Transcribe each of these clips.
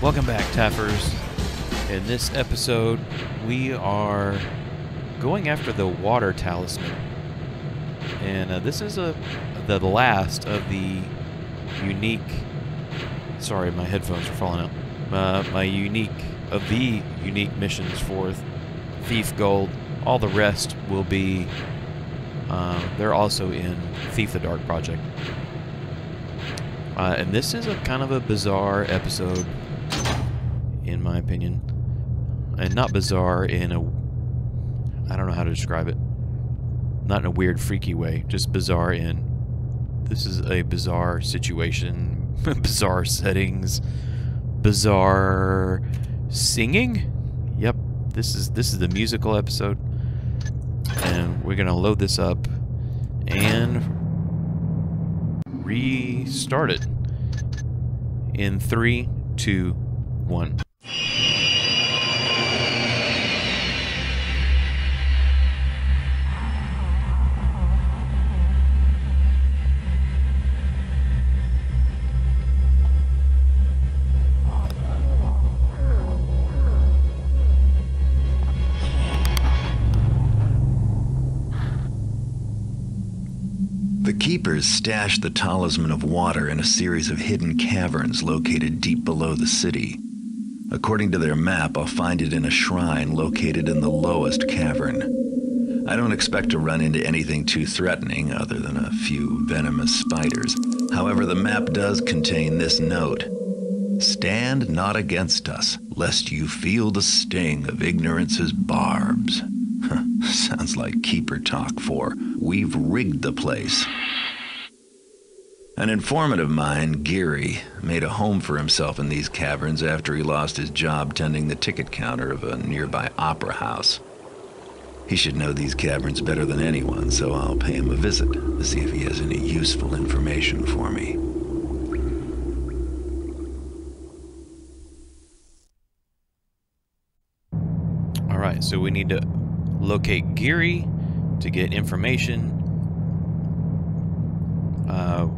Welcome back, Taffers. In this episode, we are going after the water talisman. And this is the last of the unique... Sorry, my headphones are falling out. Of the unique missions for Thief Gold. All the rest will be... they're also in Thief the Dark Project. And this is a kind of a bizarre episode, in my opinion. And not bizarre in a... I don't know how to describe it. Not in a weird, freaky way. Just bizarre in... This is a bizarre situation. Bizarre settings. Bizarre... singing? Yep. This is the musical episode. And we're gonna load this up and restart it in 3, 2, 1. The Keepers stashed the Talisman of Water in a series of hidden caverns located deep below the city. According to their map, I'll find it in a shrine located in the lowest cavern. I don't expect to run into anything too threatening other than a few venomous spiders. However, the map does contain this note. Stand not against us, lest you feel the sting of ignorance's barbs. Sounds like Keeper talk for we've rigged the place. An informant of mine, Geary, made a home for himself in these caverns after he lost his job tending the ticket counter of a nearby opera house. He should know these caverns better than anyone, so I'll pay him a visit to see if he has any useful information for me. Alright, so we need to locate Geary to get information.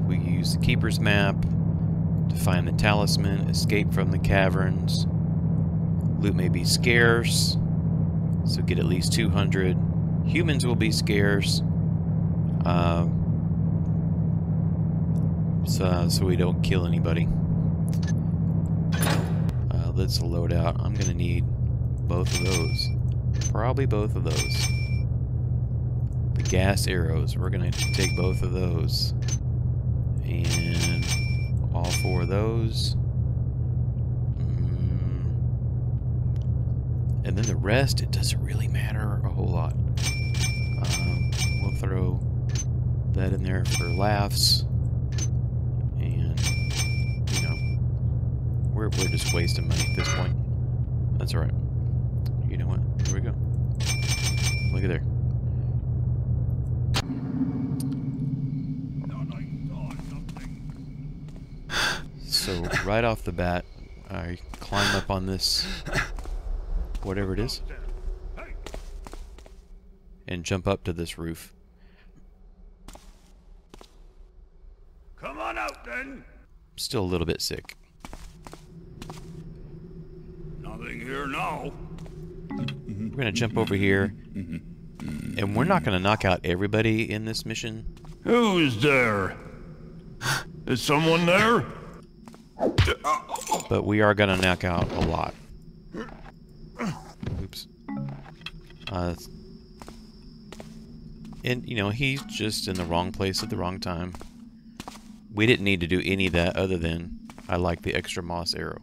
We use the Keeper's map to find the talisman, escape from the caverns. Loot may be scarce, so get at least 200. Humans will be scarce, so we don't kill anybody. Let's load out. I'm gonna need both of those. Probably both of those. The gas arrows. We're going to take both of those. And all 4 of those. And then the rest, it doesn't really matter a whole lot. We'll throw that in there for laughs. And, you know, we're just wasting money at this point. That's alright. You know what? Here we go. Look at there. So right off the bat, I climb up on this, whatever it is, and jump up to this roof. Come on out then. Still a little bit sick. Nothing here now. We're gonna jump over here, and we're not gonna knock out everybody in this mission. Who's there? Is someone there? But we are gonna knock out a lot. Oops. And, you know, he's just in the wrong place at the wrong time. We didn't need to do any of that other than I like the extra moss arrow.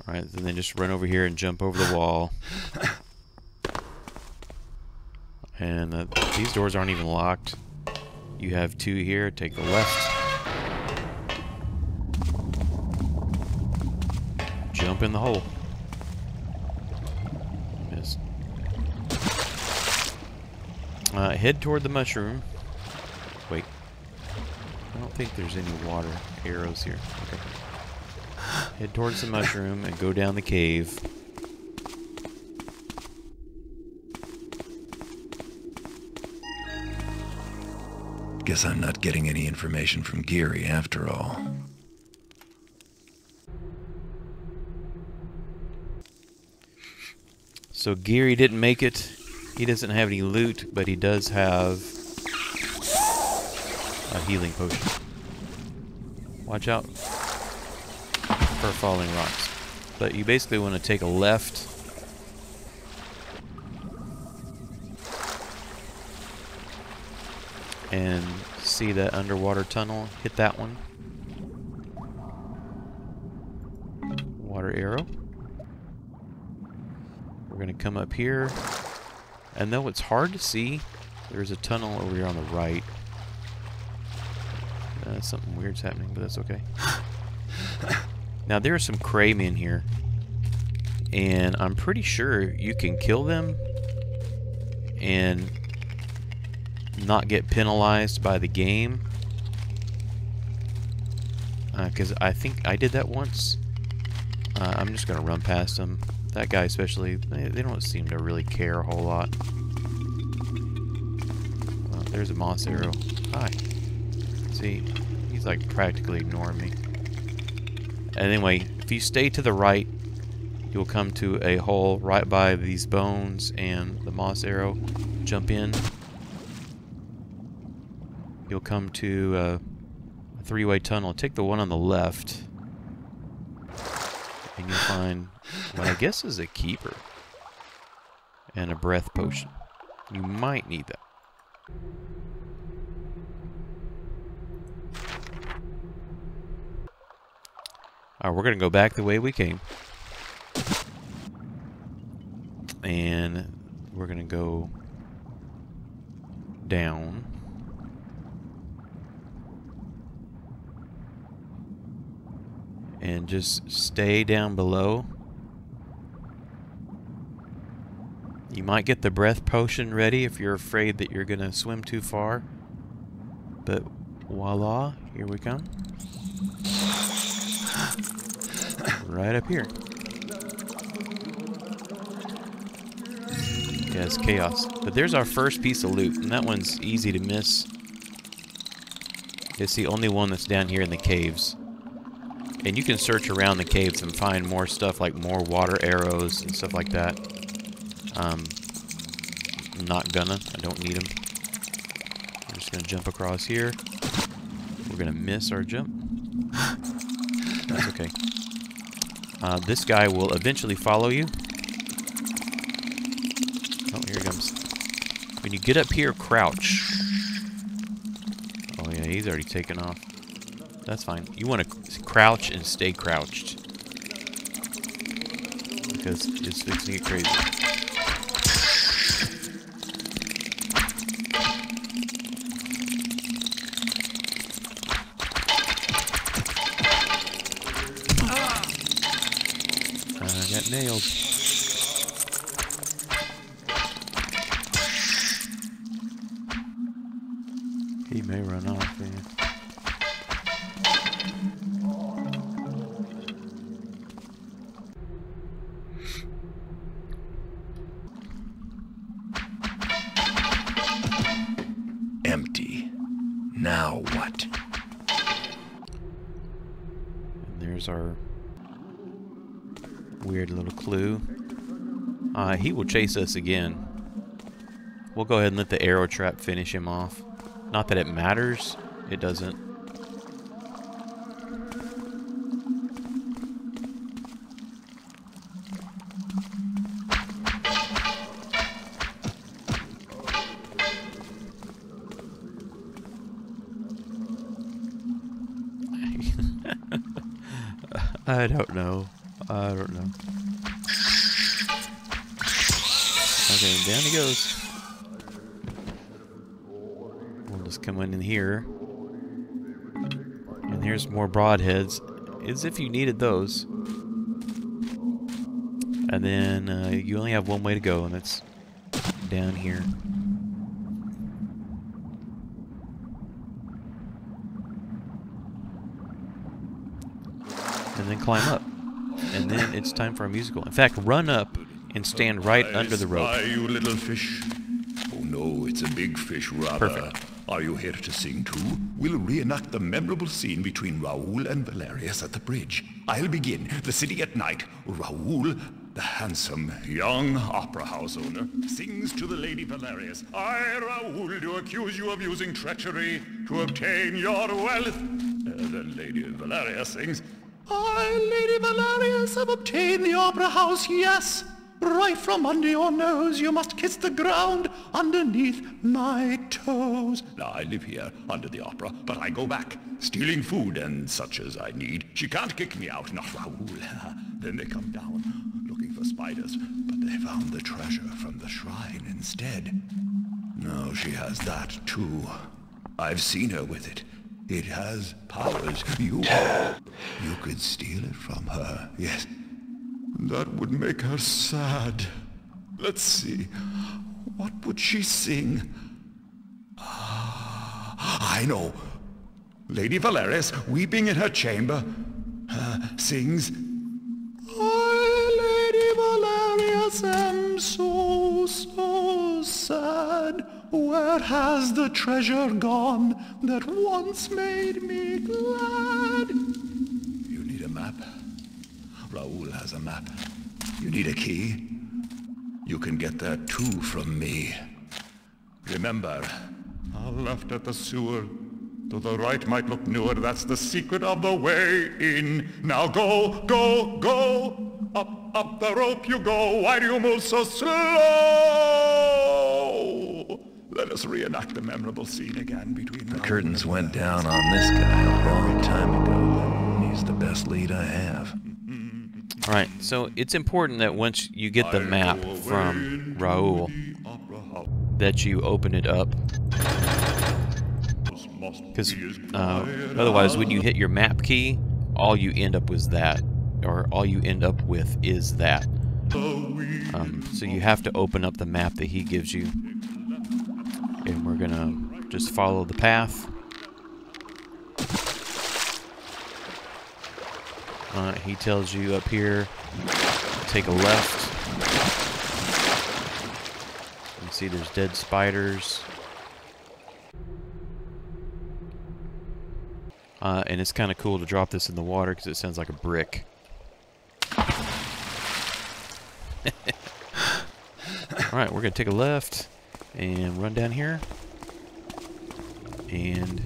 Alright, and then just run over here and jump over the wall. And these doors aren't even locked. You have 2 here. Take the left. Jump in the hole. Miss. Head toward the mushroom. Wait. I don't think there's any water arrows here. Okay. Head towards the mushroom and go down the cave. Guess I'm not getting any information from Geary after all. So Geary didn't make it. He doesn't have any loot, but he does have a healing potion. Watch out for falling rocks. But you basically want to take a left. And see that underwater tunnel. Hit that one. Water arrow. We're going to come up here. And though it's hard to see, there's a tunnel over here on the right. Something weird's happening, but that's okay. Now, there are some craymen here. And I'm pretty sure you can kill them and not get penalized by the game. Because I think I did that once. I'm just going to run past them. That guy especially, they don't seem to really care a whole lot. Well, there's a moss arrow. Hi. See, he's like practically ignoring me. And anyway, if you stay to the right, you'll come to a hole right by these bones and the moss arrow. Jump in. You'll come to a three-way tunnel. Take the one on the left. And you'll find what I guess is a keeper. And a breath potion. You might need that. Alright, we're going to go back the way we came. And we're going to go down. And just stay down below. You might get the breath potion ready if you're afraid that you're going to swim too far. But voila, here we come. Right up here. Yeah, it's chaos. But there's our first piece of loot, and that one's easy to miss. It's the only one that's down here in the caves. And you can search around the caves and find more stuff like more water arrows and stuff like that. I'm not gonna. I don't need them. I'm just gonna jump across here. We're gonna miss our jump. That's okay. This guy will eventually follow you. Oh, here he comes. When you get up here, crouch. Oh yeah, he's already taken off. That's fine. You want to crouch and stay crouched. Because it's fixing to get crazy. I got nailed. He may run off, man. Empty. Now what? And there's our weird little clue. He will chase us again. We'll go ahead and let the arrow trap finish him off. Not that it matters. It doesn't. I don't know. I don't know. Okay, down he goes. We'll just come in here. And here's more broadheads, as if you needed those. And then you only have one way to go, and that's down here. And then climb up. And then it's time for a musical. In fact, run up and stand right under the rope. Spy, you little fish. Oh no, it's a big fish, Robber. Perfect. Are you here to sing too? We'll reenact the memorable scene between Raoul and Valerius at the bridge. I'll begin. The city at night. Raoul, the handsome young opera house owner, sings to the Lady Valerius. I, Raoul, do accuse you of using treachery to obtain your wealth. Then Lady Valerius sings, I, Lady Valerius, have obtained the opera house, yes. Right from under your nose, you must kiss the ground underneath my toes. Now, I live here under the opera, but I go back, stealing food and such as I need. She can't kick me out, not Raoul. Then they come down, looking for spiders, but they found the treasure from the shrine instead. No, she has that too. I've seen her with it. It has powers. You could steal it from her, yes. That would make her sad. Let's see. What would she sing? I know. Lady Valerius, weeping in her chamber, sings, I, Lady Valerius, am so sad. Where has the treasure gone that once made me glad? You need a map? Raoul has a map. You need a key? You can get that too from me. Remember, I left at the sewer. To the right might look newer. That's the secret of the way in. Now go, go, go. Up the rope you go. Why do you move so slow? Let us reenact the memorable scene again between The curtains went down on this guy a long time ago. He's the best lead I have. Alright, so it's important that once you get the map from Raoul, that you open it up. Because otherwise, when you hit your map key, all you end up with is that. So you have to open up the map that he gives you. And we're gonna just follow the path. He tells you up here, take a left. You can see there's dead spiders. And it's kind of cool to drop this in the water because it sounds like a brick. Alright, we're going to take a left and run down here. And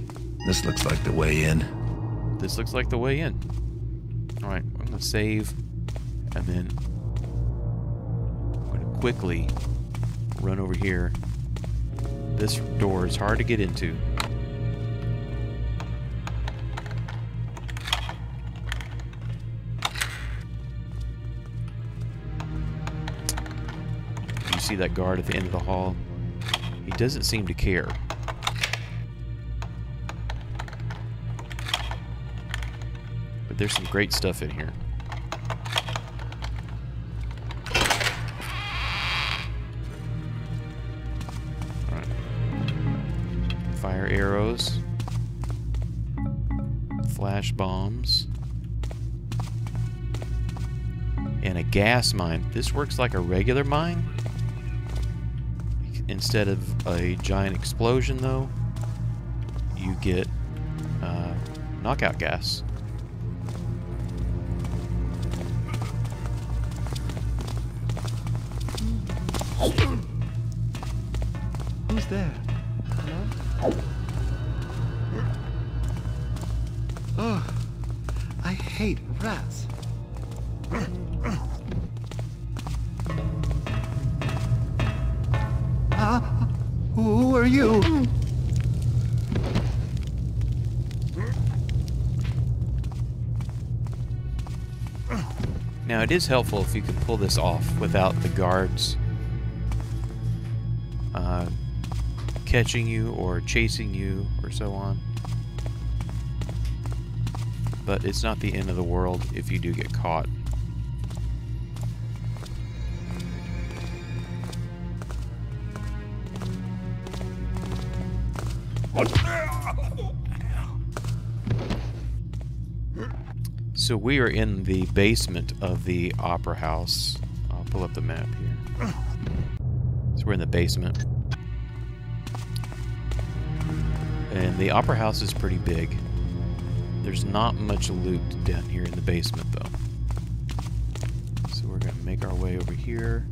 this looks like the way in. This looks like the way in. Alright, I'm going to save. And then I'm going to quickly run over here. This door is hard to get into. See that guard at the end of the hall? He doesn't seem to care. But there's some great stuff in here. Alright. Fire arrows. Flash bombs. And a gas mine. This works like a regular mine. Instead of a giant explosion, though, you get knockout gas. Who's there? Hello? Oh, I hate rats. Who are you? Now, it is helpful if you can pull this off without the guards catching you or chasing you or so on. But it's not the end of the world if you do get caught. So we are in the basement of the opera house. I'll pull up the map here. So we're in the basement. And the Opera House is pretty big. There's not much loot down here in the basement, though. So we're going to make our way over here.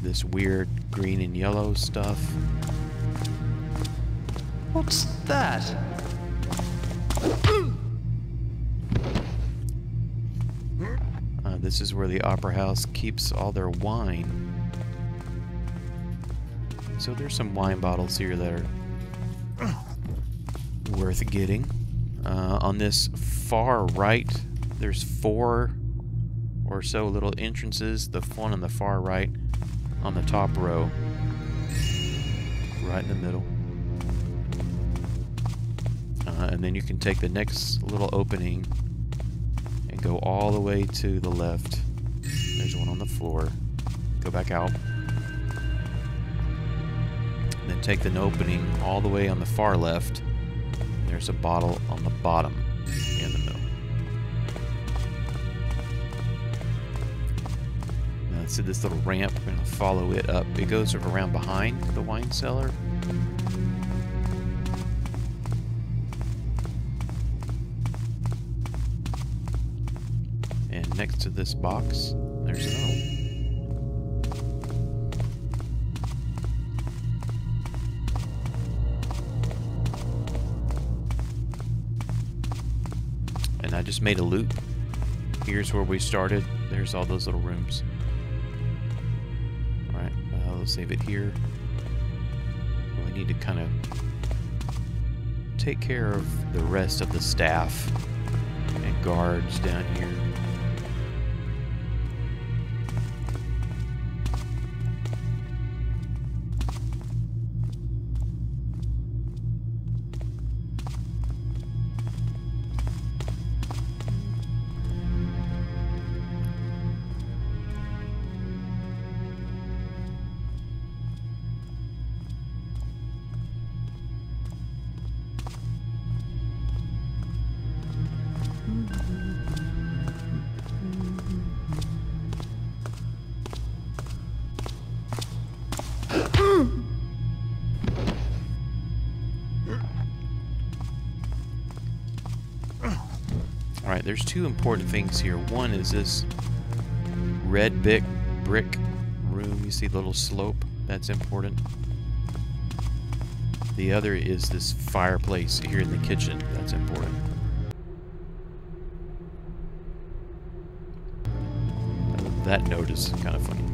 This weird green and yellow stuff. What's that? This is where the Opera House keeps all their wine. So there's some wine bottles here that are worth getting. On this far right, there's 4 or so little entrances. The one on the far right, on the top row, right in the middle. And then you can take the next little opening and go all the way to the left. There's one on the floor. Go back out. And then take the opening all the way on the far left. There's a bottle on the bottom in the middle. Now, so this little ramp, we're going to follow it up. It goes around behind the wine cellar. And next to this box, there's another one. And I just made a loop. Here's where we started. There's all those little rooms. Alright, let's save it here. We need to kind of take care of the rest of the staff and guards down here. Alright, there's 2 important things here. One is this red brick room. You see the little slope? That's important. The other is this fireplace here in the kitchen. That's important. That note is kind of funny.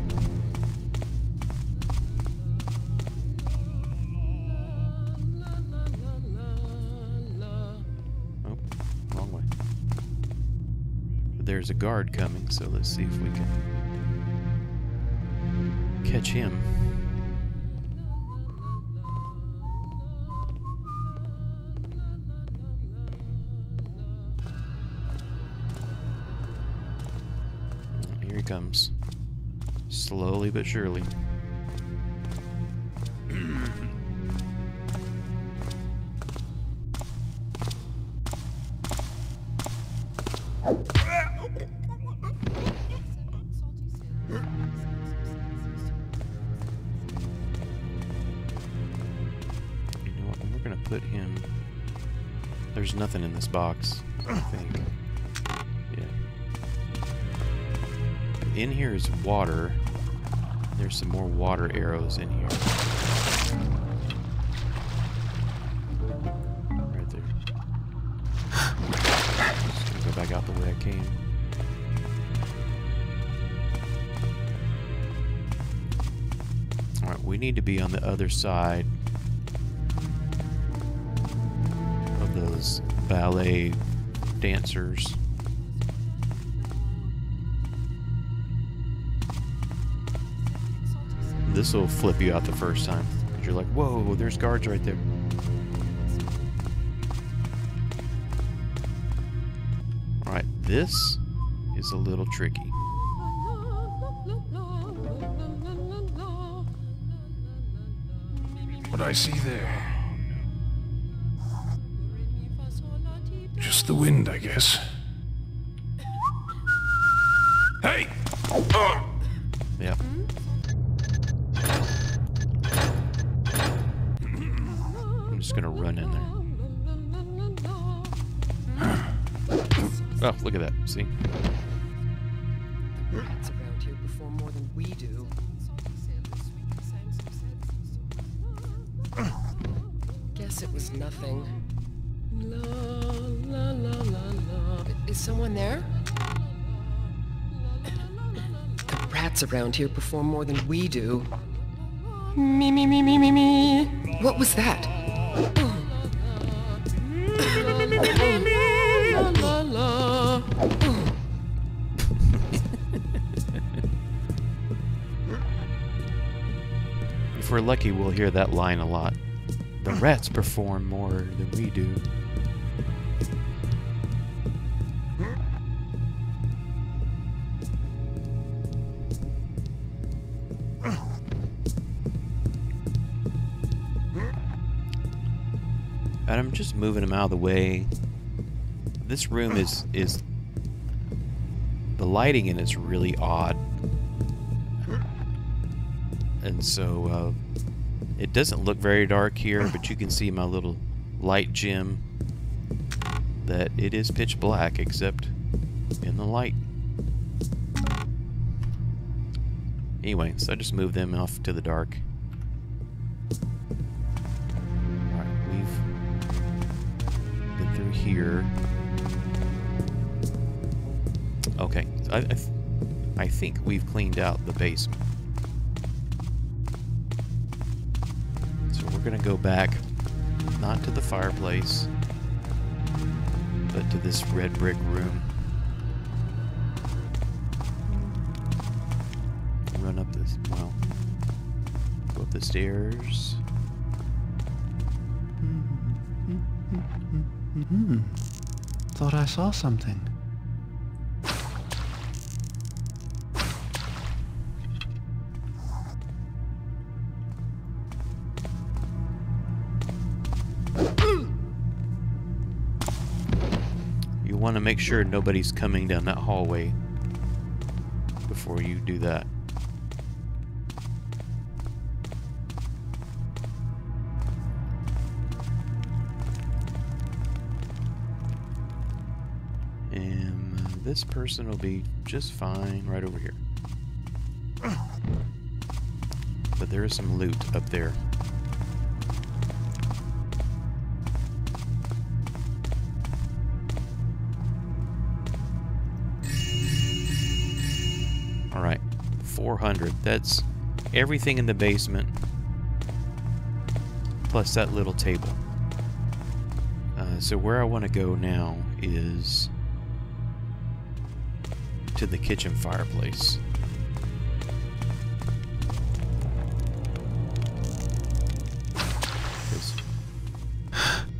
Oh, wrong way. But there's a guard coming, so let's see if we can catch him. Here he comes. Slowly but surely. Put him. There's nothing in this box, I think. Yeah. In here is water. There's some more water arrows in here. Right there. Just gonna go back out the way I came. Alright, we need to be on the other side those ballet dancers. This will flip you out the first time. You're like, whoa, there's guards right there. Alright, this is a little tricky. What I see there. Just the wind, I guess. Hey! Yep. Oh, look at that. See? Rats around here perform more than we do. Guess it was nothing. La la la la la. Is someone there? The rats around here perform more than we do. Me me me me me me. What was that? La la la. If we're lucky, we'll hear that line a lot. The rats perform more than we do. And I'm just moving them out of the way. This room is the lighting in it's really odd. And so it doesn't look very dark here, but you can see my little light gem that it is pitch black except in the light. Anyway, so I just moved them off to the dark. Alright, we've been through here. Okay, so I think we've cleaned out the basement. So we're gonna go back, not to the fireplace, but to this red brick room. Run up this, well, go up the stairs. Thought I saw something. You want to make sure nobody's coming down that hallway before you do that. And this person will be just fine right over here. But there is some loot up there. Alright, 400. That's everything in the basement, plus that little table. So where I want to go now is to the kitchen fireplace.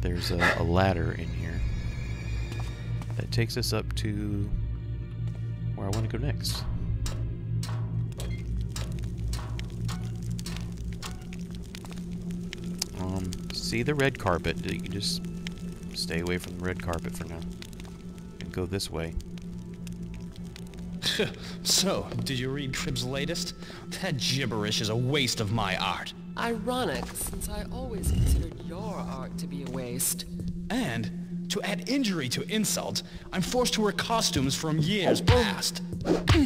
There's a ladder in here that takes us up to where I want to go next. See the red carpet. You can just stay away from the red carpet for now and go this way. So, did you read Cribb's latest? That gibberish is a waste of my art. Ironic, since I always considered your art to be a waste. And, to add injury to insult, I'm forced to wear costumes from years past. Got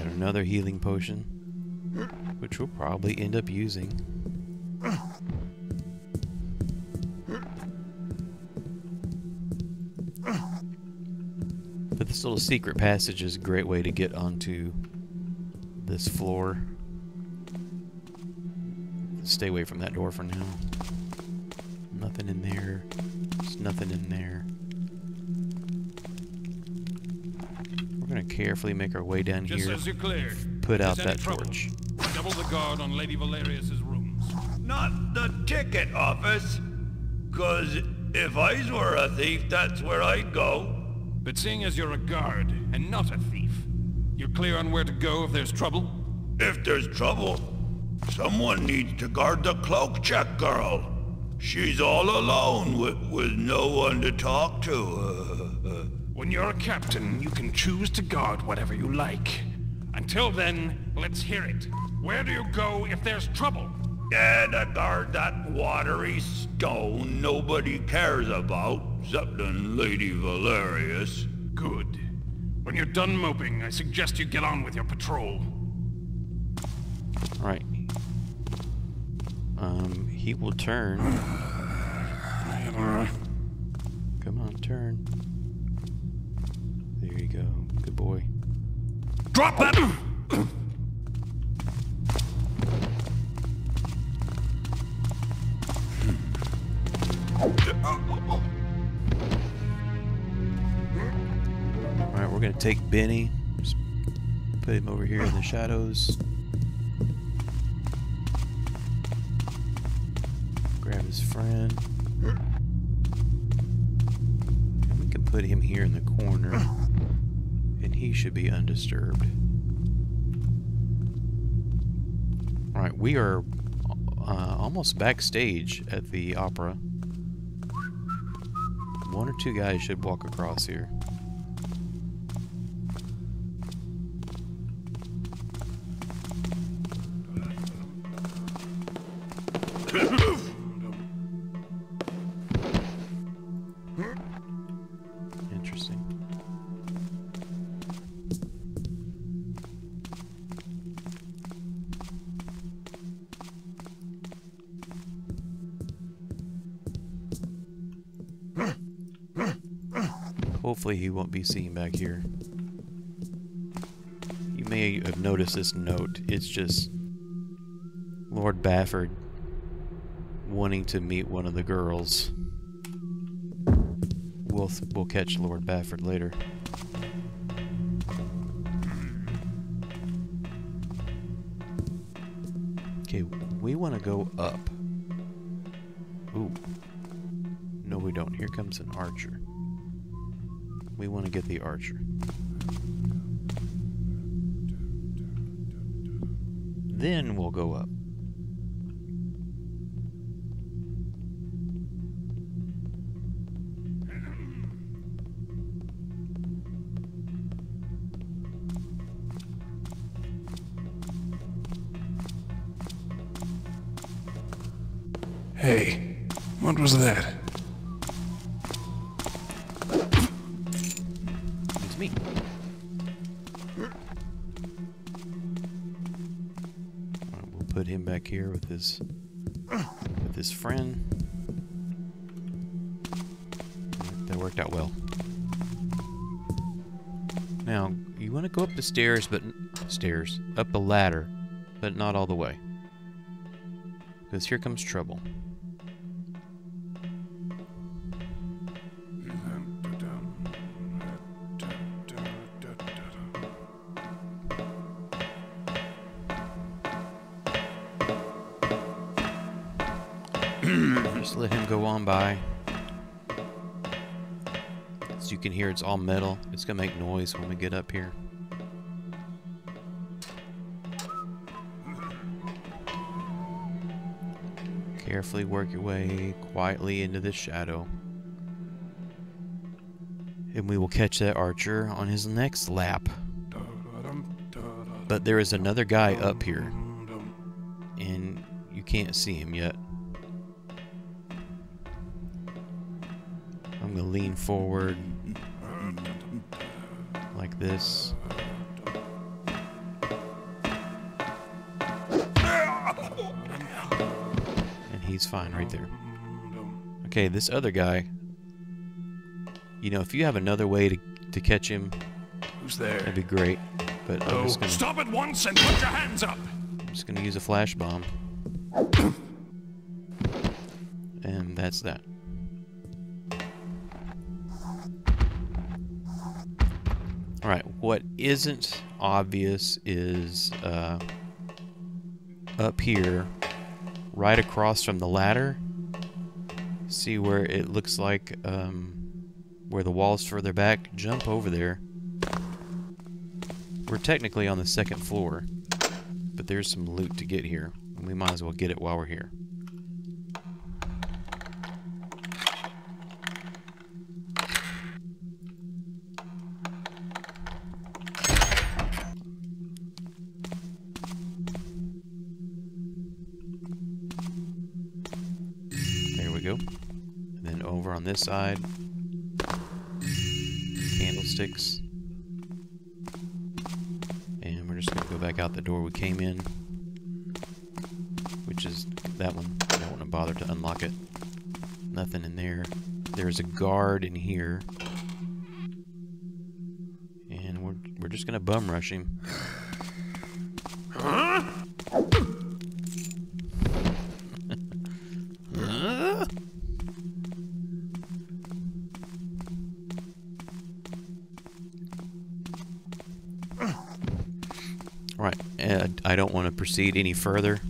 another healing potion, which we'll probably end up using. But this little secret passage is a great way to get onto this floor. Stay away from that door for now. Nothing in there. There's nothing in there. We're gonna carefully make our way down Just here. as you're cleared. Put out If there's that any trouble, torch. Double the guard on Lady Valerius's rooms. Not the ticket office. 'Cause if I were a thief, that's where I'd go. But seeing as you're a guard and not a thief, you're clear on where to go if there's trouble? If there's trouble, someone needs to guard the cloak check girl. She's all alone with no one to talk to. When you're a captain, you can choose to guard whatever you like. Until then, let's hear it. Where do you go if there's trouble? Yeah, to guard that watery stone nobody cares about. Something, Lady Valerius. Good. When you're done moping, I suggest you get on with your patrol. Alright. He will turn. Come on, turn. There you go. Good boy. Drop that! Alright, we're gonna take Benny. Just put him over here in the shadows. Grab his friend. And we can put him here in the corner. And he should be undisturbed. Alright, we are almost backstage at the opera. One or two guys should walk across here. Interesting. Hopefully he won't be seen back here. You may have noticed this note. It's just Lord Bafford wanting to meet one of the girls. We'll catch Lord Bafford later. Okay, we want to go up. Ooh. No, we don't. Here comes an archer. We want to get the archer. Then we'll go up. Hey, what was that? It's me. Alright, we'll put him back here with his friend. That worked out well. Now, you want to go up the stairs, up the ladder, but not all the way. Because here comes trouble. Just let him go on by. As you can hear, it's all metal. It's gonna make noise when we get up here. Carefully work your way quietly into the shadow. And we will catch that archer on his next lap. But there is another guy up here. And you can't see him yet. I'm going to lean forward like this. And he's fine right there. Okay, this other guy, you know, if you have another way to catch him, Who's there? that'd be great. But I'm just gonna, Stop at once and put your hands up! I'm just gonna use a flash bomb. And that's that. Alright, what isn't obvious is up here, right across from the ladder. See where it looks like where the wall's further back? Jump over there. We're technically on the second floor, but there's some loot to get here, and we might as well get it while we're here. There we go. And then over on this side, sticks. And we're just going to go back out the door we came in, which is that one. I don't want to bother to unlock it. Nothing in there. There's a guard in here. And we're just going to bum rush him. Alright, I don't want to proceed any further.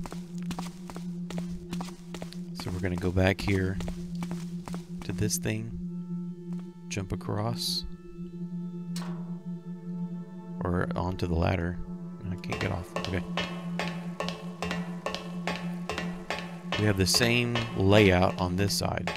So we're going to go back here to this thing. Jump across. Or onto the ladder. I can't get off. Okay. We have the same layout on this side.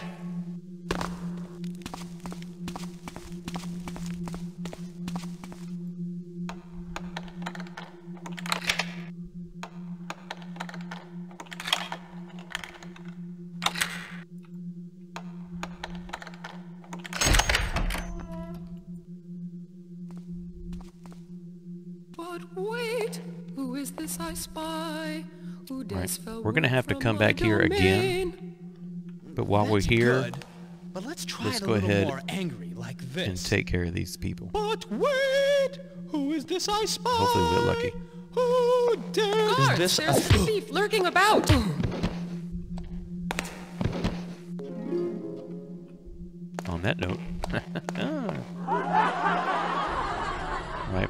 But wait, who is this I spy? Who does Right. We're gonna have to come back here again. But while we're here, good, but let's try let's it a go little ahead more angry like this. and take care of these people. But wait, who is this I spy? Hopefully we'll get lucky. Who dares Guards, this? there's a thief lurking about. On that note. Right.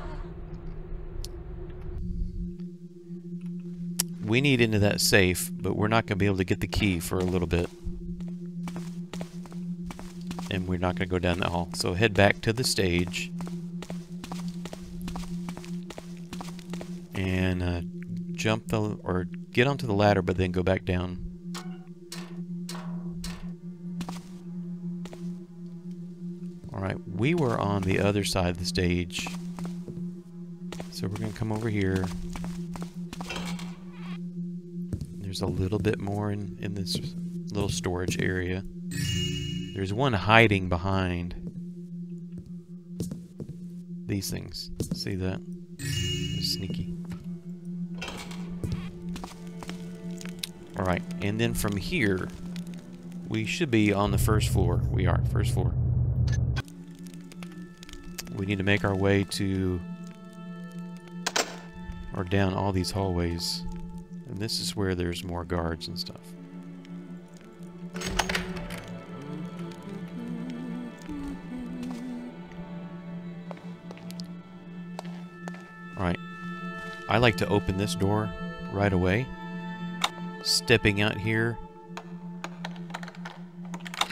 We need into that safe, but we're not going to be able to get the key for a little bit. And we're not going to go down that hall. So head back to the stage. And jump the, or get onto the ladder, but then go back down. Alright, we were on the other side of the stage. So we're going to come over here. There's a little bit more in this little storage area. There's one hiding behind these things. See that? They're sneaky. Alright, and then from here, we should be on the first floor. We are, first floor. We need to make our way to, or down all these hallways. And this is where there's more guards and stuff. Alright. I like to open this door right away. Stepping out here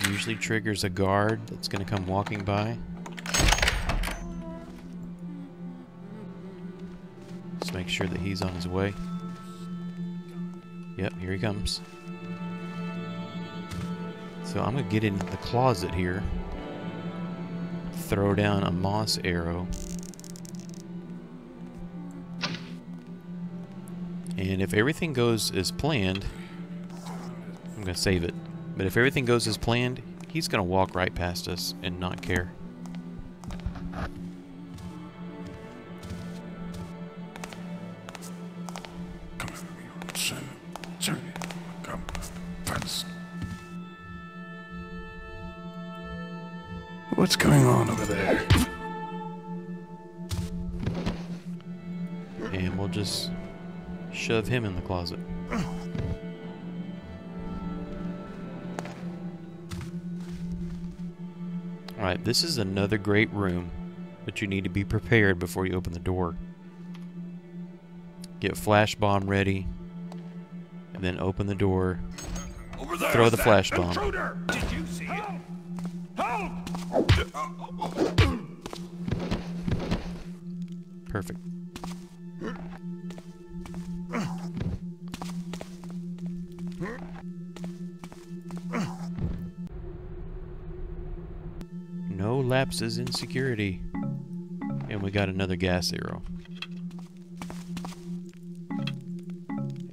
usually triggers a guard that's going to come walking by. Just make sure that he's on his way. Yep, here he comes. So I'm going to get in the closet here. Throw down a moss arrow. And if everything goes as planned, I'm going to save it. But if everything goes as planned, he's going to walk right past us and not care. What's going on over there? And we'll just shove him in the closet. Alright, this is another great room, but you need to be prepared before you open the door. Get flash bomb ready, and then open the door. Over there, Throw the that flash bomb. intruder! Did you see it? Help! Perfect. No lapses in security. And we got another gas arrow.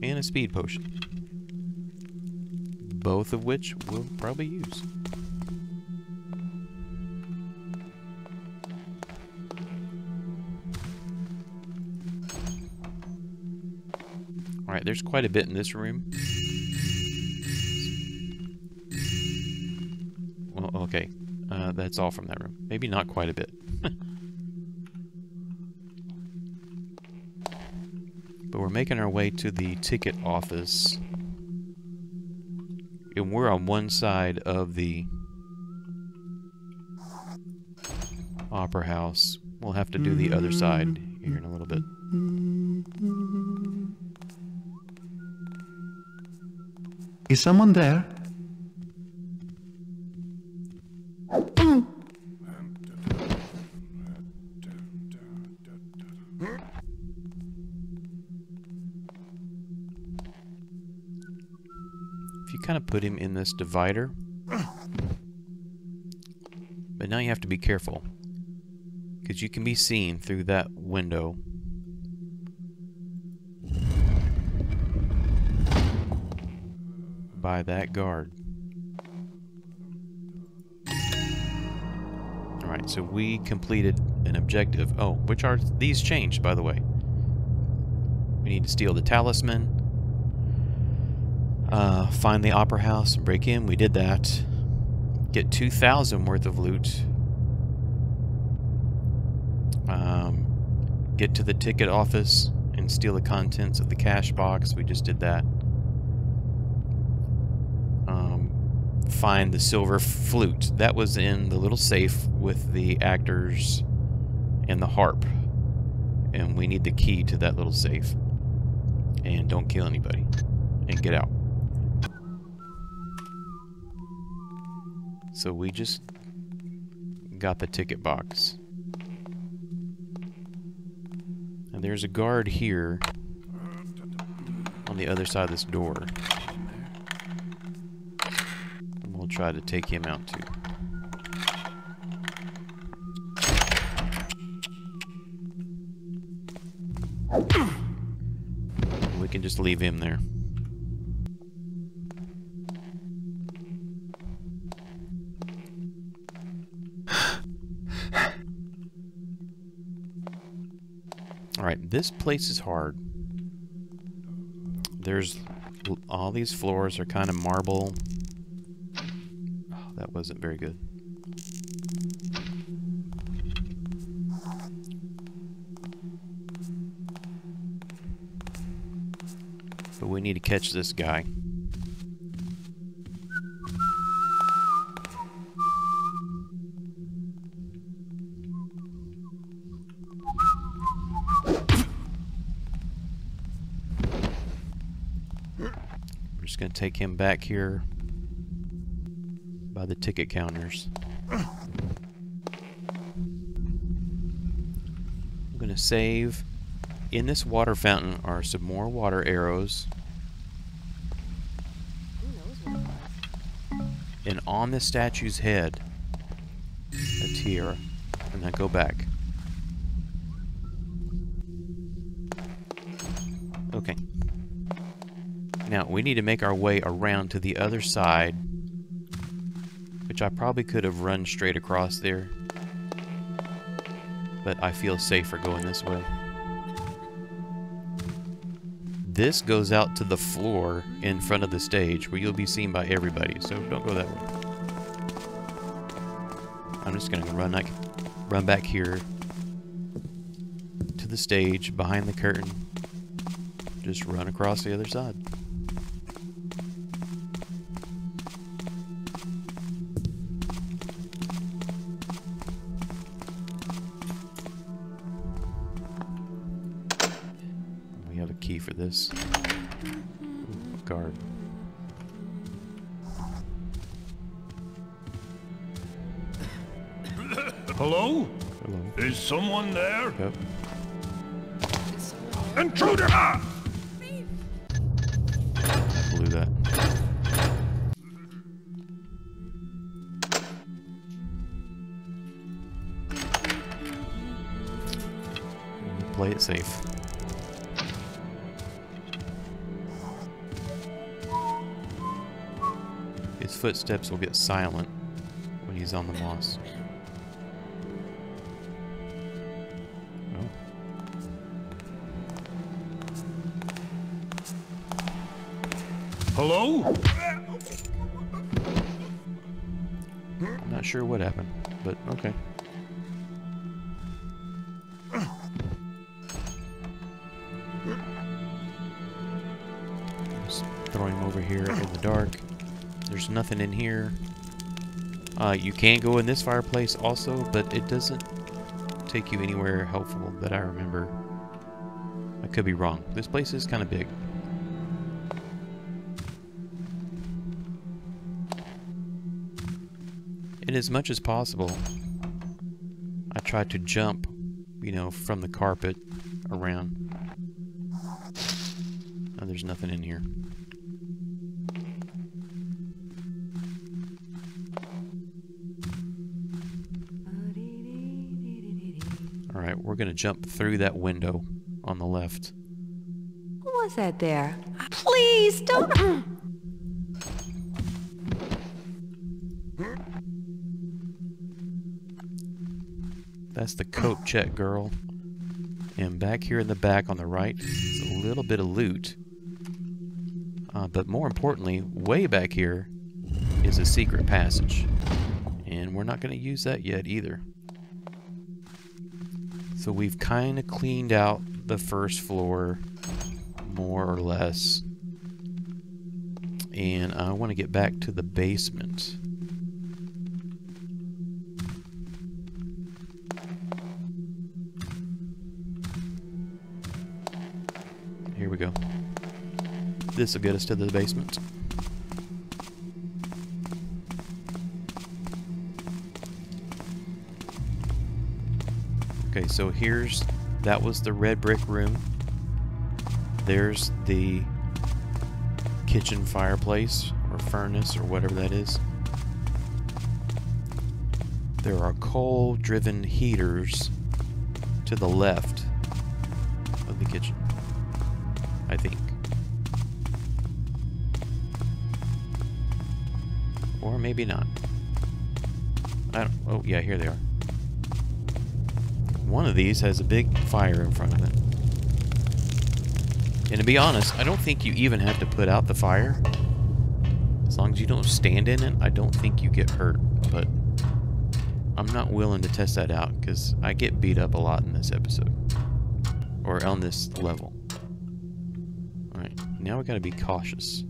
And a speed potion. Both of which we'll probably use. Alright, there's quite a bit in this room. Well, okay. That's all from that room. Maybe not quite a bit. But we're making our way to the ticket office. And we're on one side of the Opera House. We'll have to do the other side here in a little bit. Is someone there? If you kind of put him in this divider, but now you have to be careful, because you can be seen through that window. By that guard. Alright, so we completed an objective. Oh, which are these changed, by the way? We need to steal the talisman. Find the Opera House and break in. We did that. Get 2,000 worth of loot. Get to the ticket office and steal the contents of the cash box. We just did that. Find the silver flute. That was in the little safe with the actors and the harp. And we need the key to that little safe. And don't kill anybody. And get out. So we just got the ticket box. And there's a guard here on the other side of this door. And we'll try to take him out too. We can just leave him there. Alright, this place is hard. There's all these floors are kind of marble. Oh, that wasn't very good. But we need to catch this guy. We're just going to take him back here by the ticket counters. I'm going to save. In this water fountain are some more water arrows. And on the statue's head, a tiara. And then go back. Okay. Now, we need to make our way around to the other side, which I probably could have run straight across there. But I feel safer going this way. This goes out to the floor in front of the stage where you'll be seen by everybody, so don't go that way. I'm just going to run back here to the stage behind the curtain. Just run across the other side. We have a key for this. Ooh, guard. Hello? Hello. Is someone there? Yep. Intruder! Blew that. Play it safe. His footsteps will get silent when he's on the moss. Oh. Hello? I'm not sure what happened, but okay. Just throw him over here in the dark. There's nothing in here. You can go in this fireplace also, but it doesn't take you anywhere helpful that I remember. I could be wrong. This place is kind of big. And as much as possible, I try to jump, you know, from the carpet around. Oh, there's nothing in here. Alright, we're gonna jump through that window on the left. Who was that there? Please don't. That's the coat check girl. And back here in the back on the right is a little bit of loot. But more importantly, way back here is a secret passage. And we're not going to use that yet either. So we've kind of cleaned out the first floor, more or less. And I want to get back to the basement. Here we go. This will get us to the basement. Okay, so that was the red brick room. There's the kitchen fireplace, or furnace, or whatever that is. There are coal-driven heaters to the left of the kitchen, I think. Or maybe not. Oh, yeah, here they are. One of these has a big fire in front of it. And to be honest, I don't think you even have to put out the fire. As long as you don't stand in it, I don't think you get hurt. But I'm not willing to test that out, because I get beat up a lot in this episode. Or on this level. Alright, now we gotta be cautious.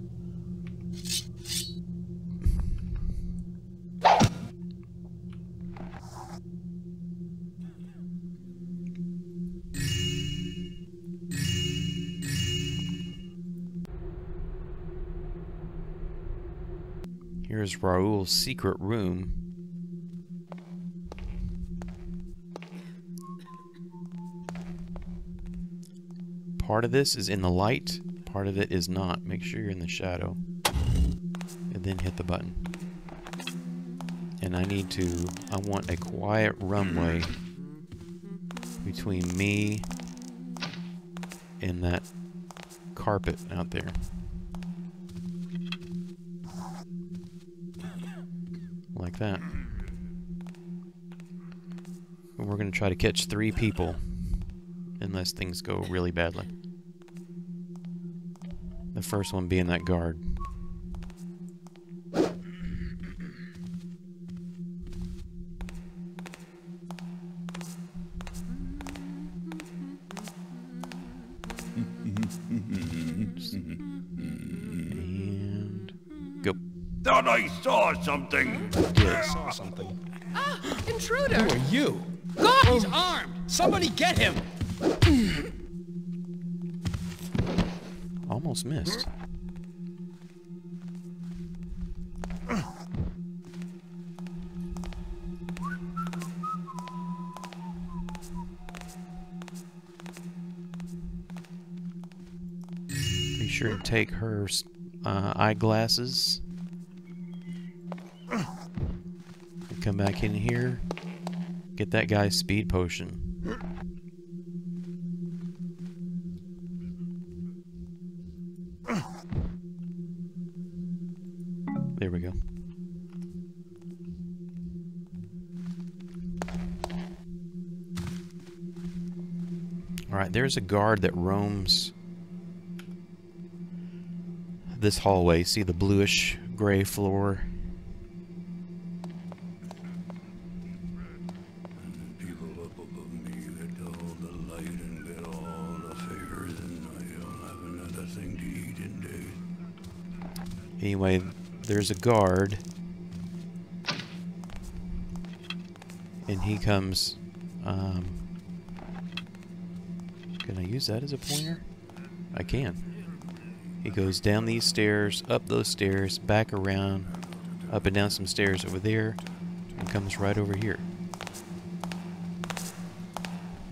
Here's Raul's secret room. Part of this is in the light, part of it is not. Make sure you're in the shadow. And then hit the button. And I want a quiet runway between me and that carpet out there. Like that. And we're going to try to catch 3 people unless things go really badly. The first one being that guard. And go. Thought I saw something. I saw something. Ah, intruder! Who are you? God! He's armed! Somebody get him! Almost missed. Be sure to take her eyeglasses. And come back in here. Get that guy's speed potion. There we go. Alright, there's a guard that roams this hallway. See the bluish gray floor? People up above me get all the light and get all the favors, and I don't have another thing to eat in days. Anyway, there's a guard. And he comes, can I use that as a pointer? I can. He goes down these stairs, up those stairs, back around, up and down some stairs over there, and comes right over here.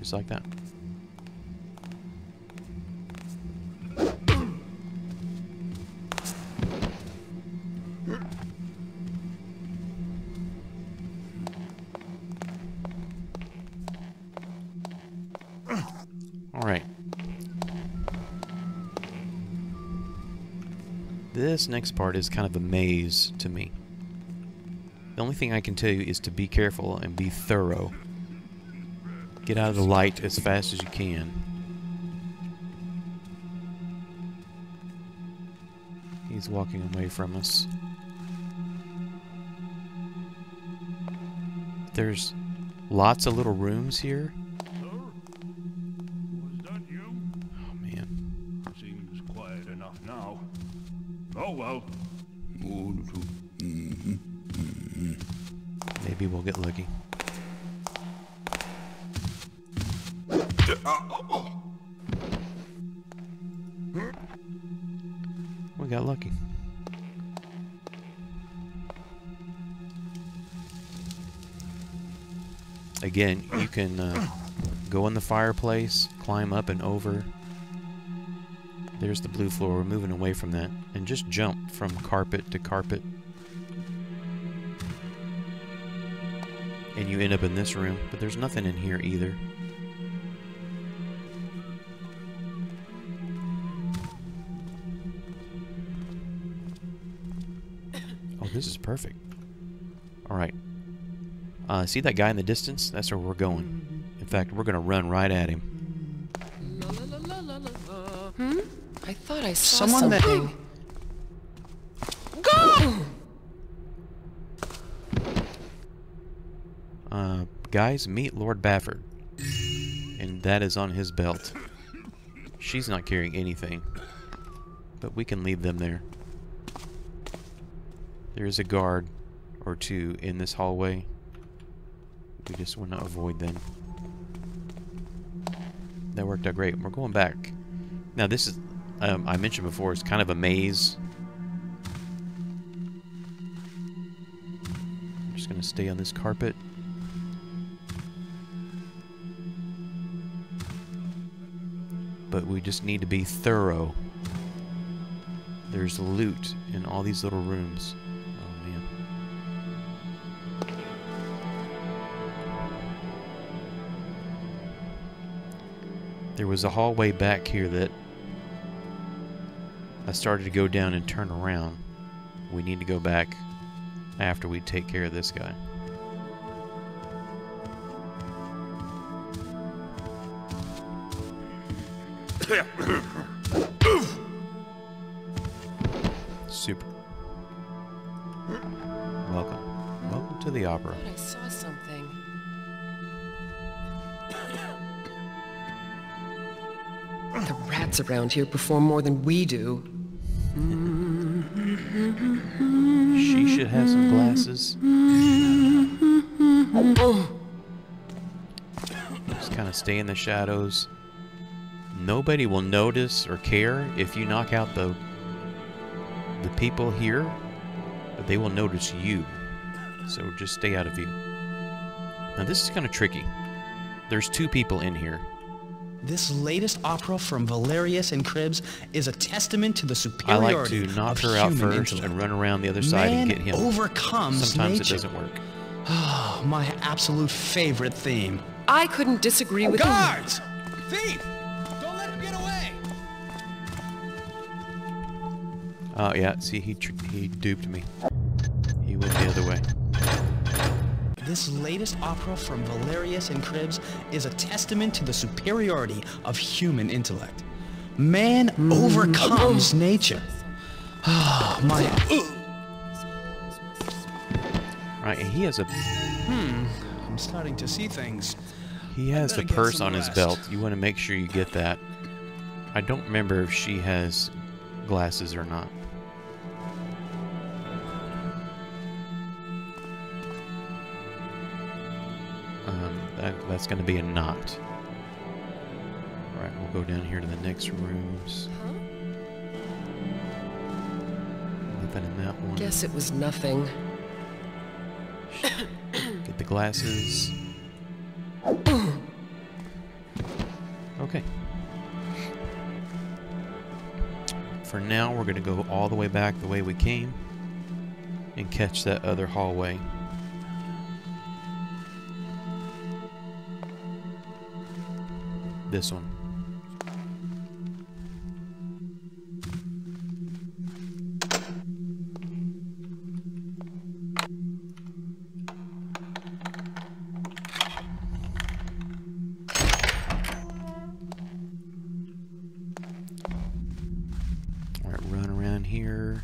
Just like that. Alright. This next part is kind of a maze to me. The only thing I can tell you is to be careful and be thorough. Get out of the light as fast as you can. He's walking away from us. There's lots of little rooms here. Oh, well. Maybe we'll get lucky. We got lucky. Again, you can go in the fireplace, climb up and over. There's the blue floor. We're moving away from that. And just jump from carpet to carpet. And you end up in this room. But there's nothing in here either. Oh, this is perfect. Alright. See that guy in the distance? That's where we're going. In fact, we're going to run right at him. I thought I saw something. Go! Guys, meet Lord Bafford. And that is on his belt. She's not carrying anything. But we can leave them there. There is a guard or two in this hallway. We just want to avoid them. That worked out great. We're going back. Now this is, I mentioned before, it's kind of a maze. I'm just going to stay on this carpet. But we just need to be thorough. There's loot in all these little rooms. Oh man. There was a hallway back here that I started to go down and turn around. We need to go back after we take care of this guy. Super. Welcome. Welcome to the opera. I thought I saw something. The rats around here perform more than we do. She should have some glasses. Just kind of stay in the shadows. Nobody will notice or care if you knock out the people here, but they will notice you. So just stay out of view. Now this is kind of tricky. There's two people in here. This latest opera from Valerius and Cribs is a testament to the superiority I like to knock her out first and run around the other side and get him. Overcomes Sometimes nature. it doesn't work. Oh, my absolute favorite theme. I couldn't disagree with Guards! Thief! Don't let him get away! Oh yeah, see, he duped me. He went the other way. This latest opera from Valerius and Cribs is a testament to the superiority of human intellect. Man overcomes nature. My... Right, and he has a... I'm starting to see things. He has better a get purse some on his rest. belt. You want to make sure you get that. I don't remember if she has glasses or not. That's going to be a knot. Alright, we'll go down here to the next rooms. Nothing in that one. Guess it was nothing. Get the glasses. Okay. For now, we're going to go all the way back the way we came and catch that other hallway. This one. Alright, run around here.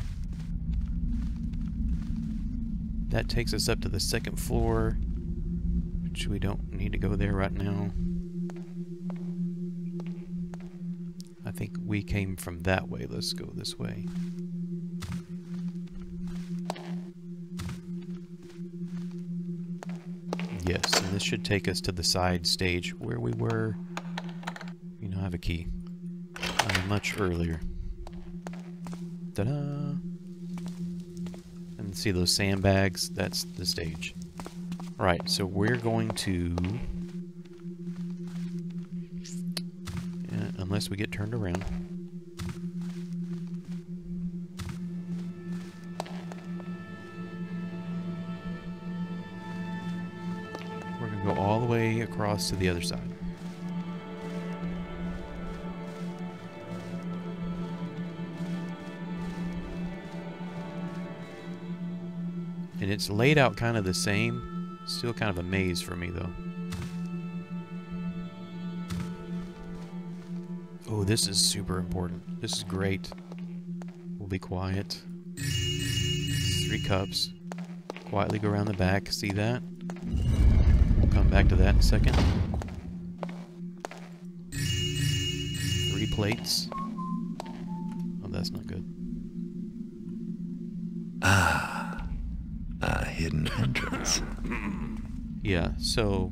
That takes us up to the second floor, which we don't need to go there right now. I think we came from that way. Let's go this way. Yes, and this should take us to the side stage where we were. You know, I have a key. Much earlier. Ta-da! And see those sandbags? That's the stage. Right, so we're going to... unless we get turned around. We're going to go all the way across to the other side. And it's laid out kind of the same. Still kind of a maze for me, though. Oh, this is super important. This is great. We'll be quiet. 3 cups. Quietly go around the back. See that? We'll come back to that in a second. 3 plates. Oh, that's not good. A hidden entrance. Yeah, so...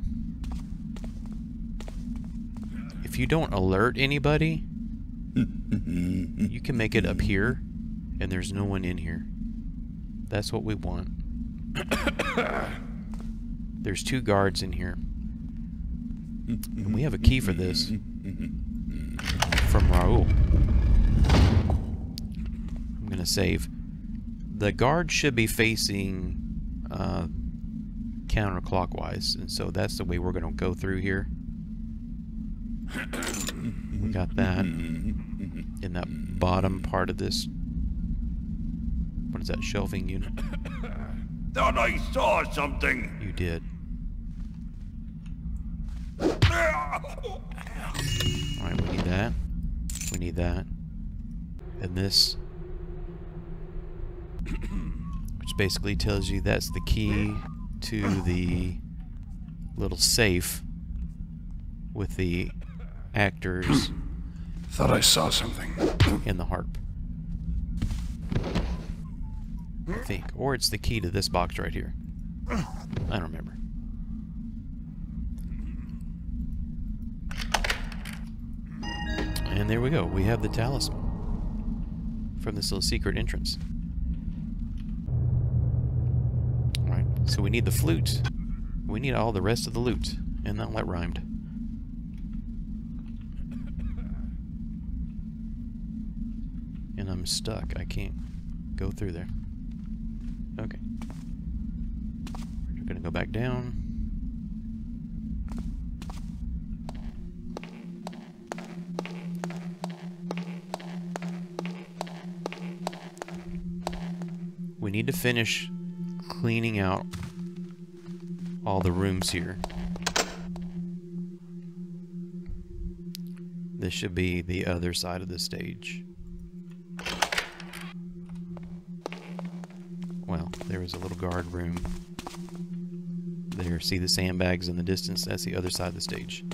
if you don't alert anybody, you can make it up here, and there's no one in here. That's what we want. There's 2 guards in here. And we have a key for this. From Raoul. I'm gonna save. The guard should be facing counterclockwise, and so that's the way we're gonna go through here. We got that in that bottom part of this. What is that, shelving unit? Thought I saw something. You did. Alright, we need that. We need that. And this, which basically tells you that's the key to the little safe with the actors. Thought I saw something. In the harp. I think. Or it's the key to this box right here. I don't remember. And there we go. We have the talisman from this little secret entrance. Alright, so we need the flute. We need all the rest of the loot. And that rhymed. And I'm stuck. I can't go through there. Okay. We're gonna go back down. We need to finish cleaning out all the rooms here. This should be the other side of the stage. There's a little guard room. There, see the sandbags in the distance? That's the other side of the stage.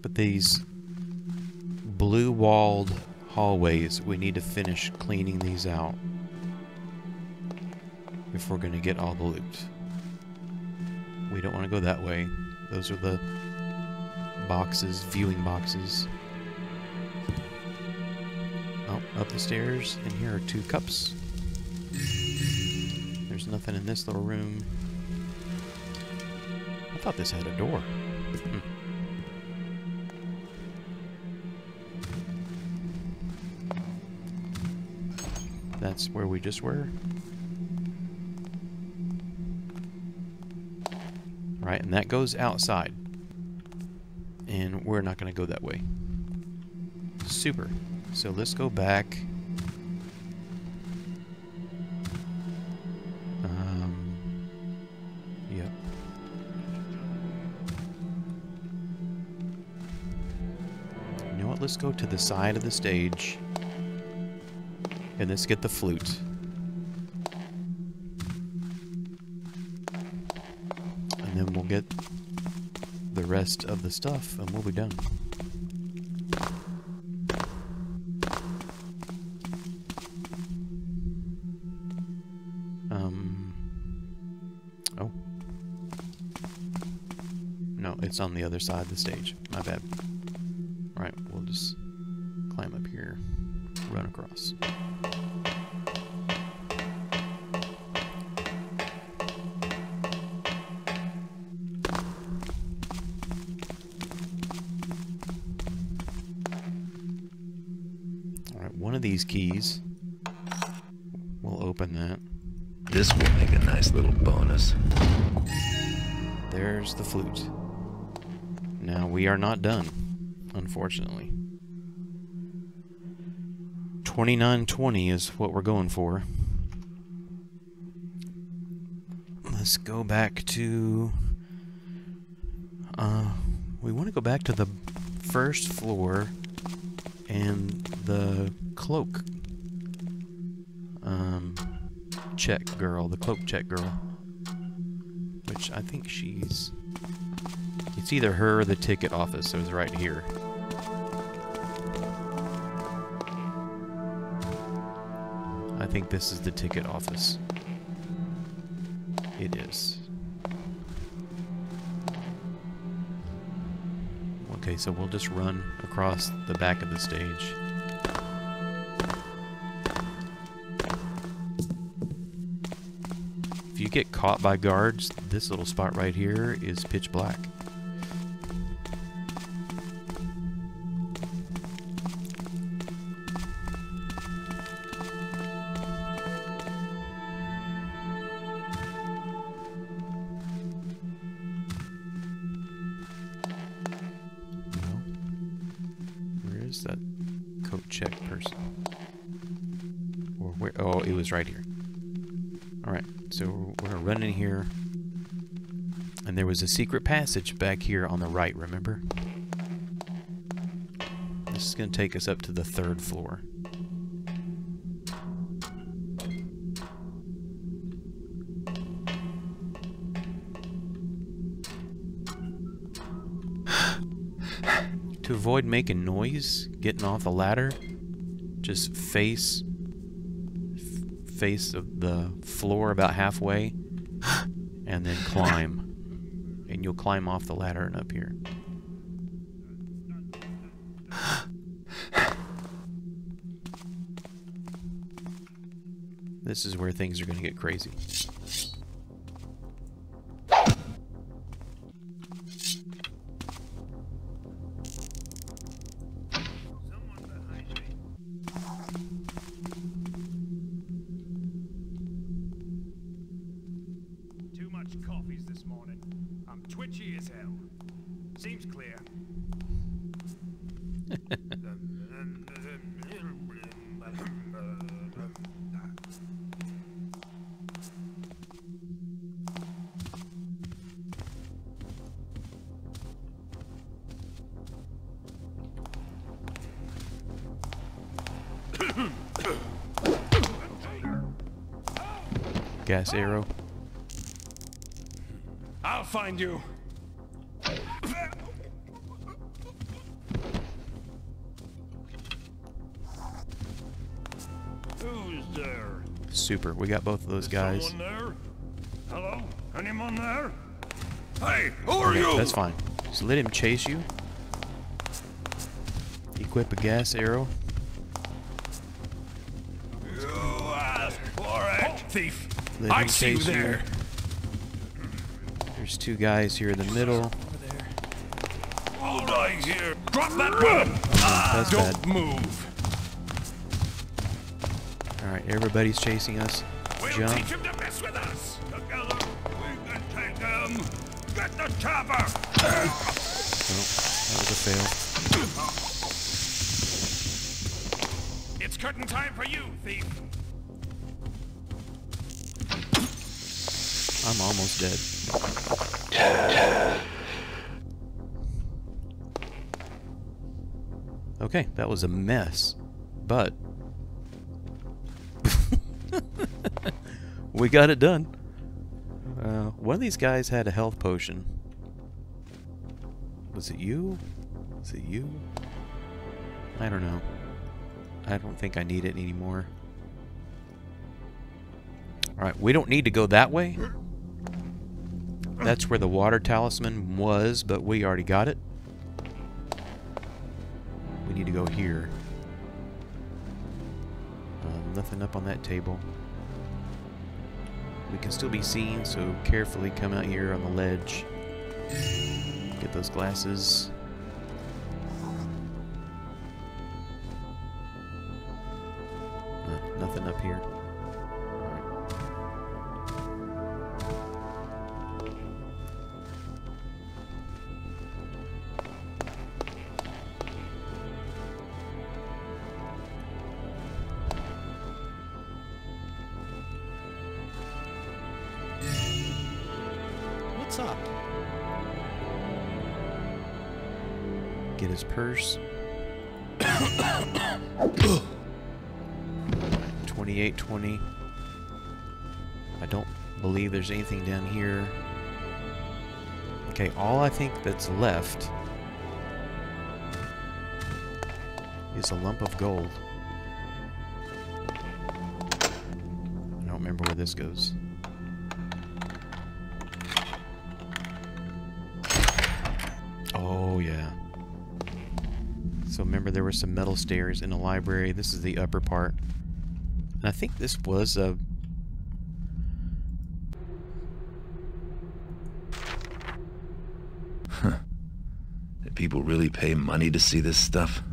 But these blue-walled hallways, we need to finish cleaning these out if we're going to get all the loot. We don't want to go that way. Those are the boxes, viewing boxes. Oh, up the stairs, and here are 2 cups. There's nothing in this little room. I thought this had a door. That's where we just were. Right, and that goes outside. And we're not going to go that way. Super. So let's go back. Yep. You know what? Let's go to the side of the stage. And let's get the flute. And then we'll get the rest of the stuff and we'll be done. Oh. No, it's on the other side of the stage. My bad. Alright, we'll just climb up here, run across. One of these keys will open that. This will make a nice little bonus. There's the flute. Now we are not done, unfortunately. 2920 is what we're going for. Let's go back to... we want to go back to the first floor and the cloak check girl, the cloak check girl, which I think she's, it's either her or the ticket office. It was right here. I think this is the ticket office. It is. Okay, so we'll just run across the back of the stage. If you get caught by guards, this little spot right here is pitch black. That coat check person, or where? Oh, it was right here. All right, so we're gonna run in here, and there was a secret passage back here on the right. Remember? This is gonna take us up to the 3rd floor. To avoid making noise, getting off the ladder, just face of the floor about halfway, and then climb. And you'll climb off the ladder and up here. This is where things are going to get crazy. Coffees this morning. I'm twitchy as hell. Seems clear. Gas arrow. I'll find you. Who's there? Super. We got both of those guys. Someone there? Hello? Anyone there? Hey, who are you? That's fine. Just let him chase you. Equip a gas arrow. You asked for it, thief. Let I him see you chase you. there. There's two guys here in the middle. Hold right here. Drop that weapon. That's Don't bad. move. Alright, everybody's chasing us. We'll Jump. teach him to mess with us. Together, we can take him. Get the chopper. Oh, that was a fail. It's curtain time for you, thief. I'm almost dead. Okay, that was a mess, but we got it done. One of these guys had a health potion. Was it you? Was it you? I don't know. I don't think I need it anymore. Alright, we don't need to go that way. That's where the water talisman was, but we already got it. We need to go here. Nothing up on that table. We can still be seen, so carefully come out here on the ledge. Get those glasses. Nothing up here. What's up? Get his purse. 2820. I don't believe there's anything down here. Okay, all I think that's left is a lump of gold. I don't remember where this goes. Oh, yeah. So remember there were some metal stairs in the library. This is the upper part. And I think this was a... Huh. Did people really pay money to see this stuff?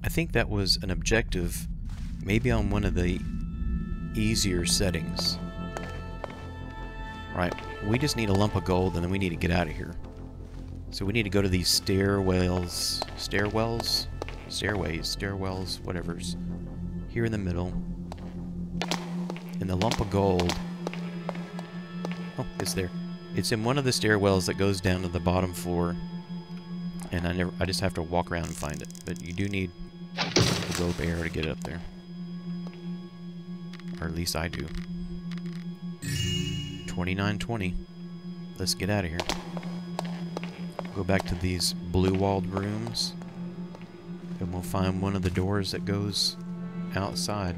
I think that was an objective, maybe on one of the easier settings. Right, we just need a lump of gold and then we need to get out of here. So we need to go to these stairways, whatever's here in the middle. And the lump of gold, oh, it's there. It's in one of the stairwells that goes down to the bottom floor. And I just have to walk around and find it. But you do need the rope arrow to get it up there. Or at least I do. 2920. Let's get out of here. Go back to these blue-walled rooms. And we'll find one of the doors that goes outside.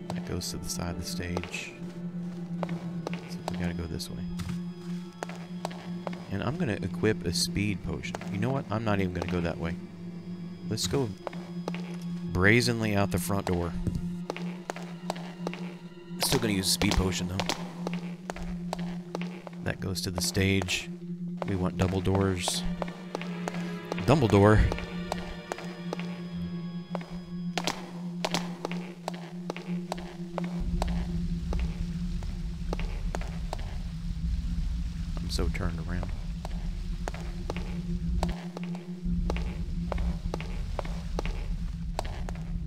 That goes to the side of the stage. So we gotta go this way. And I'm gonna equip a speed potion. You know what? I'm not even gonna go that way. Let's go brazenly out the front door. Still gonna use a speed potion though. That goes to the stage. We want double doors. Dumbledore. I'm so turned around.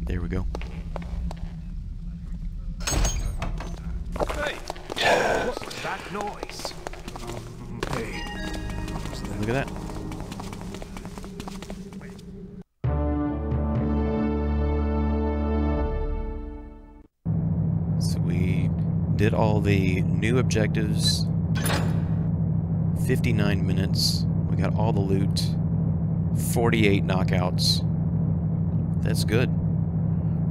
There we go. Hey! What was that noise? Hey. Look at that. So we did all the new objectives. 59 minutes. We got all the loot. 48 knockouts. That's good.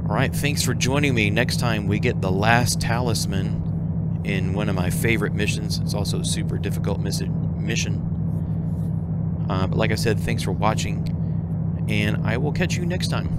Alright, thanks for joining me. Next time we get the last talisman in one of my favorite missions. It's also a super difficult mission. But like I said, thanks for watching, and I will catch you next time.